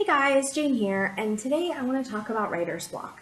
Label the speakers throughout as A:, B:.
A: Guys, Jane here, and today I want to talk about writer's block.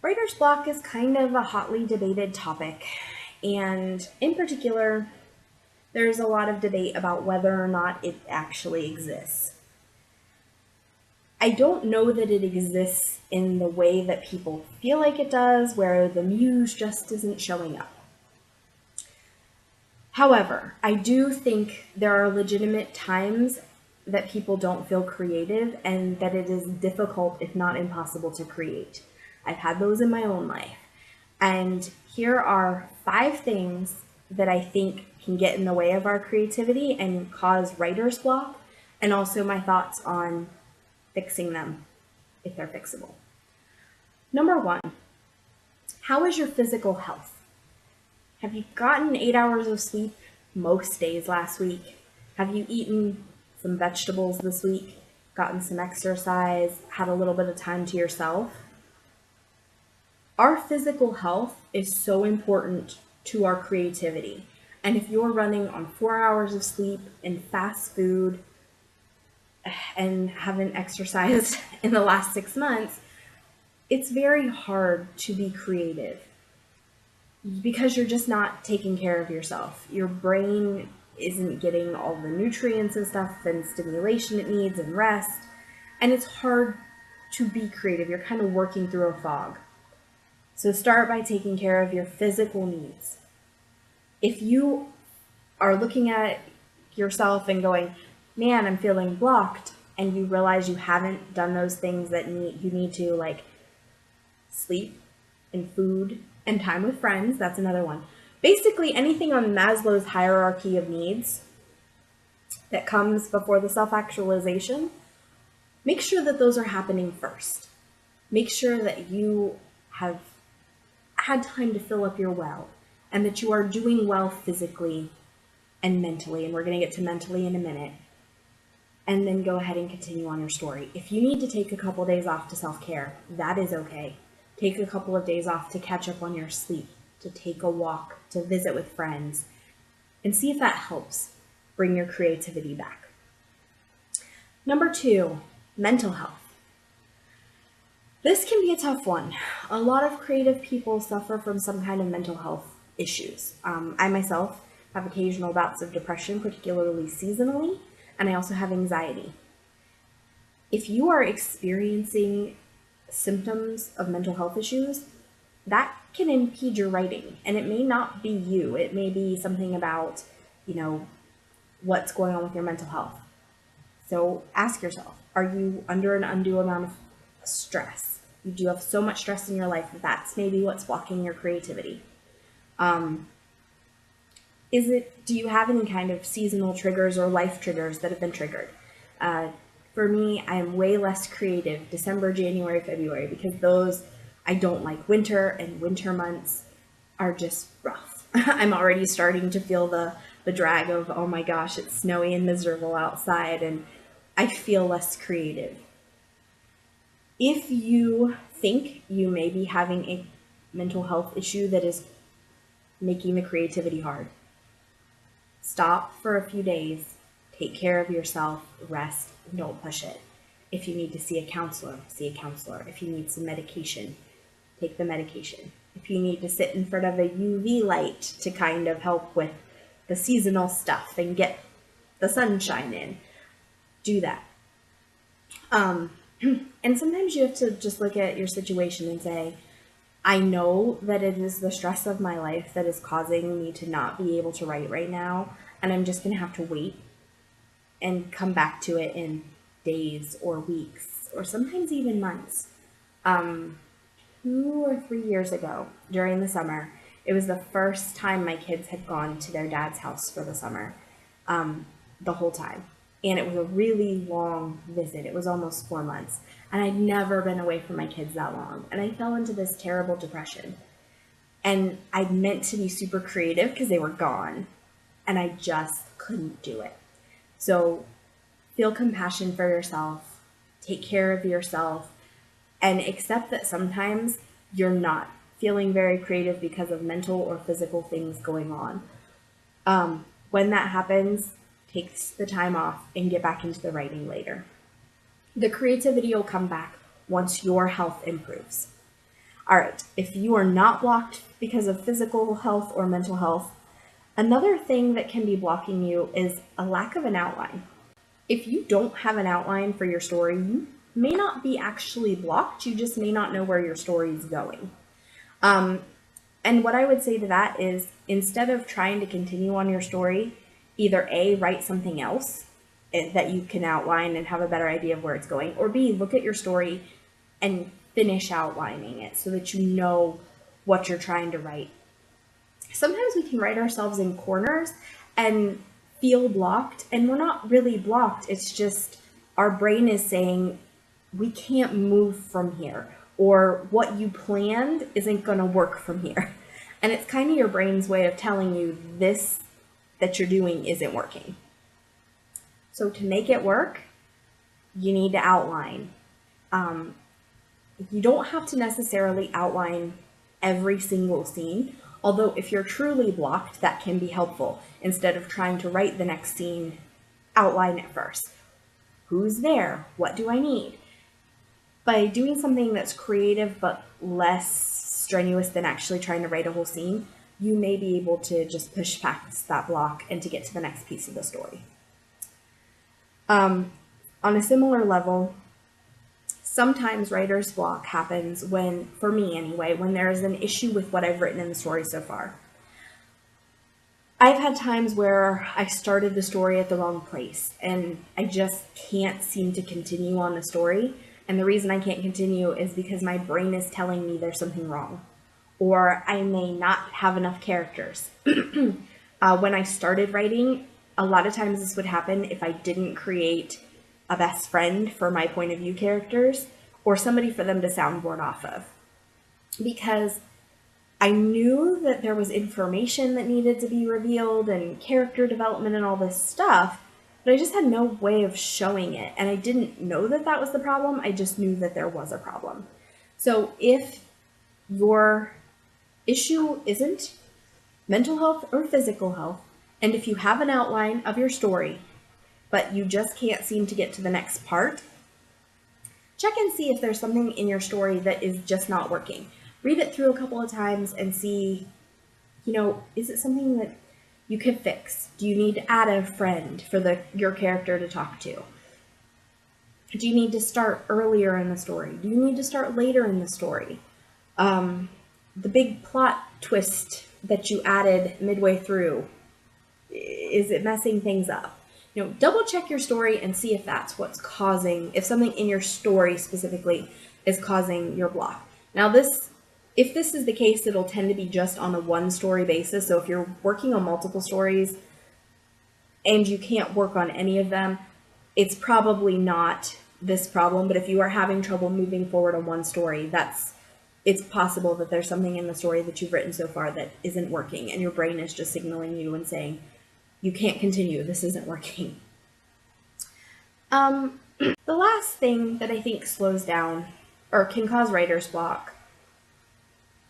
A: Writer's block is kind of a hotly debated topic, and in particular, there's a lot of debate about whether or not it actually exists. I don't know that it exists in the way that people feel like it does, where the muse just isn't showing up. However, I do think there are legitimate times that people don't feel creative and that it is difficult, if not impossible, to create. I've had those in my own life. And here are 5 things that I think can get in the way of our creativity and cause writer's block, and also my thoughts on fixing them if they're fixable. Number 1, how is your physical health? Have you gotten 8 hours of sleep most days last week? Have you eaten some vegetables this week? Gotten some exercise? Had a little bit of time to yourself? Our physical health is so important to our creativity. And if you're running on 4 hours of sleep and fast food and haven't exercised in the last 6 months, it's very hard to be creative because you're just not taking care of yourself. Your brain isn't getting all the nutrients and stuff and stimulation it needs and rest, and it's hard to be creative. You're kind of working through a fog. So start by taking care of your physical needs. If you are looking at yourself and going, man, I'm feeling blocked, and you realize you haven't done those things that you need to, like sleep and food and time with friends, that's another one. Basically, anything on Maslow's hierarchy of needs that comes before the self-actualization, make sure that those are happening first. Make sure that you have had time to fill up your well and that you are doing well physically and mentally. And we're going to get to mentally in a minute. And then go ahead and continue on your story. If you need to take a couple days off to self-care, that is okay. Take a couple of days off to catch up on your sleep, to take a walk, to visit with friends, and see if that helps bring your creativity back. Number 2, mental health. This can be a tough one. A lot of creative people suffer from some kind of mental health issues. I myself have occasional bouts of depression, particularly seasonally, and I also have anxiety. If you are experiencing symptoms of mental health issues, that can impede your writing. And it may not be you. It may be something about, what's going on with your mental health. So ask yourself, are you under an undue amount of stress? You do have so much stress in your life that that's maybe what's blocking your creativity. Do you have any kind of seasonal triggers or life triggers that have been triggered? For me, I am way less creative December, January, February, because those I don't like. Winter and winter months are just rough. I'm already starting to feel the drag of, oh my gosh, it's snowy and miserable outside, and I feel less creative. If you think you may be having a mental health issue that is making the creativity hard, stop for a few days, take care of yourself, rest, and don't push it. If you need to see a counselor, see a counselor. If you need some medication, take the medication. If you need to sit in front of a UV light to kind of help with the seasonal stuff and get the sunshine in, do that. And sometimes you have to just look at your situation and say, I know that it is the stress of my life that is causing me to not be able to write right now, and I'm just going to have to wait and come back to it in days or weeks or sometimes even months. 2 or 3 years ago during the summer, it was the first time my kids had gone to their dad's house for the summer, the whole time. And it was a really long visit. It was almost 4 months. And I'd never been away from my kids that long. And I fell into this terrible depression. And I meant to be super creative because they were gone. And I just couldn't do it. So feel compassion for yourself. Take care of yourself. And accept that sometimes you're not feeling very creative because of mental or physical things going on. When that happens, take the time off and get back into the writing later. The creativity will come back once your health improves. All right, if you are not blocked because of physical health or mental health, another thing that can be blocking you is a lack of an outline. If you don't have an outline for your story, you may not be actually blocked, you just may not know where your story is going. And what I would say to that is, instead of trying to continue on your story, either A, write something else that you can outline and have a better idea of where it's going, or B, look at your story and finish outlining it so that you know what you're trying to write. Sometimes we can write ourselves in corners and feel blocked, and we're not really blocked. It's just our brain is saying, we can't move from here, or what you planned isn't going to work from here. And it's kind of your brain's way of telling you this that you're doing isn't working. So to make it work, you need to outline. You don't have to necessarily outline every single scene, although if you're truly blocked, that can be helpful. Instead of trying to write the next scene, outline it first. Who's there? What do I need? By doing something that's creative but less strenuous than actually trying to write a whole scene, you may be able to just push past that block and to get to the next piece of the story. On a similar level, sometimes writer's block happens when, for me anyway, when there is an issue with what I've written in the story so far. I've had times where I started the story at the wrong place and I just can't seem to continue on the story. And the reason I can't continue is because my brain is telling me there's something wrong, or I may not have enough characters. When I started writing, a lot of times this would happen if I didn't create a best friend for my point of view characters or somebody for them to soundboard off of. Because I knew that there was information that needed to be revealed and character development and all this stuff, but I just had no way of showing it. And I didn't know that that was the problem. I just knew that there was a problem. So if your issue isn't mental health or physical health, and if you have an outline of your story, but you just can't seem to get to the next part, check and see if there's something in your story that is just not working. Read it through a couple of times and see, is it something that you could fix? Do you need to add a friend for your character to talk to? Do you need to start earlier in the story? Do you need to start later in the story? The big plot twist that you added midway through, is it messing things up? Double check your story and see if that's what's causing, if something in your story specifically is causing your block. Now if this is the case, it'll tend to be just on a one story basis. So if you're working on multiple stories and you can't work on any of them, it's probably not this problem. But if you are having trouble moving forward on one story, it's possible that there's something in the story that you've written so far that isn't working, and your brain is just signaling you and saying, you can't continue, this isn't working. The last thing that I think slows down or can cause writer's block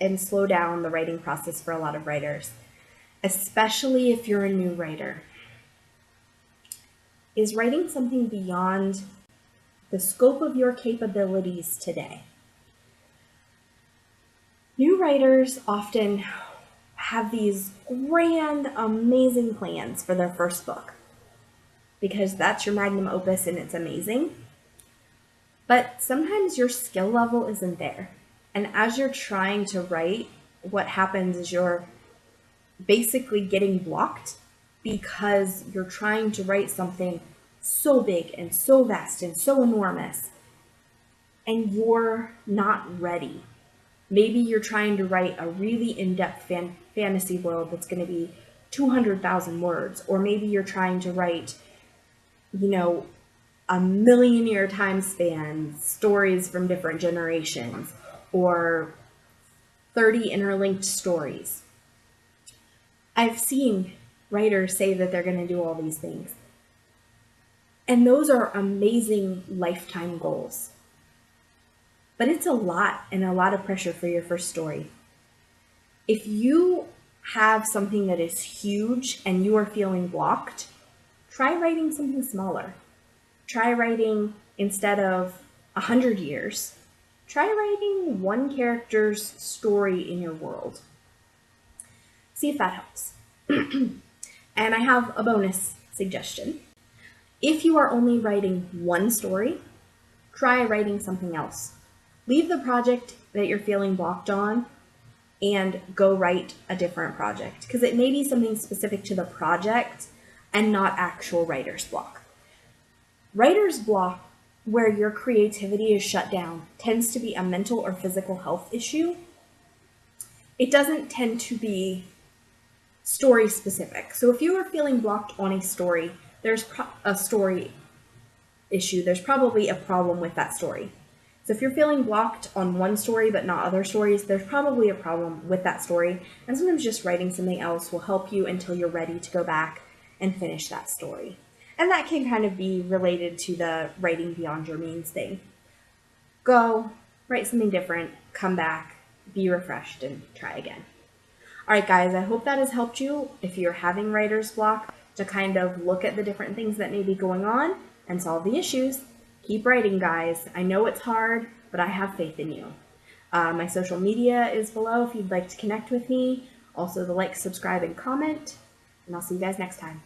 A: and slow down the writing process for a lot of writers, especially if you're a new writer, is writing something beyond the scope of your capabilities today. New writers often have these grand, amazing plans for their first book because that's your magnum opus and it's amazing. But sometimes your skill level isn't there. And as you're trying to write, what happens is you're basically getting blocked because you're trying to write something so big and so vast and so enormous, and you're not ready. Maybe you're trying to write a really in-depth fantasy world that's going to be 200,000 words, or maybe you're trying to write, a million-year time span, stories from different generations, or 30 interlinked stories. I've seen writers say that they're going to do all these things. And those are amazing lifetime goals. But it's a lot and a lot of pressure for your first story. If you have something that is huge and you are feeling blocked, try writing something smaller. Try writing instead of 100 years, try writing one character's story in your world. See if that helps. And I have a bonus suggestion. If you are only writing one story, try writing something else. Leave the project that you're feeling blocked on and go write a different project, because it may be something specific to the project and not actual writer's block. Writer's block, where your creativity is shut down, tends to be a mental or physical health issue. It doesn't tend to be story specific. So if you are feeling blocked on a story, there's a story issue. There's probably a problem with that story. So if you're feeling blocked on one story but not other stories, there's probably a problem with that story. And sometimes just writing something else will help you until you're ready to go back and finish that story. And that can kind of be related to the writing beyond your means thing. Go, write something different, come back, be refreshed, and try again. All right, guys, I hope that has helped you if you're having writer's block to kind of look at the different things that may be going on and solve the issues. Keep writing, guys. I know it's hard, but I have faith in you. My social media is below if you'd like to connect with me. Also, the like, subscribe, and comment. And I'll see you guys next time.